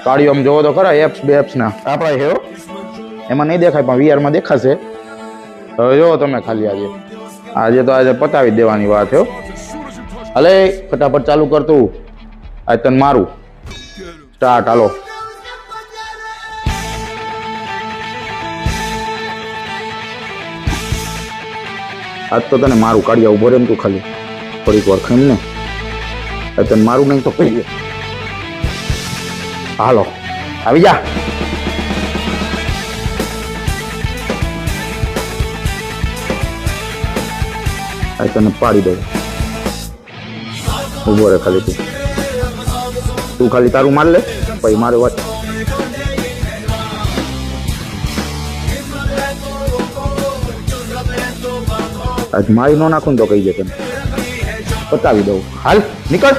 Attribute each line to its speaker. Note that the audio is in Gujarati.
Speaker 1: કાળીઓ આમ જોવો તો ખરા એપ્સ બેપ્સ ના આપણા છે એમાં નહીં દેખાય પણ વીઆરમાં દેખાશે. હવે જોવો તમે ખાલી આજે તો આજે પતાવી દેવાની વાત છે. હલે ફટાફટ ચાલુ કરતું આજ તને મારું સ્ટાર્ટ. હાલો આજ તો તને મારું કાઢ્યા ઉભો રે તું ખાલી થોડીક વાર ખાઈ ને તને મારું નહીં તો કહીએ. હાલો આવી જા. આ તને પાડી દઉં ઉભો રે ખાલી તું ખાલી તારું માર લે પછી મારે વાત. આજ મારી ન નાખું તો કહી દે તને પતાવી દઉં. હાલ નીકળ.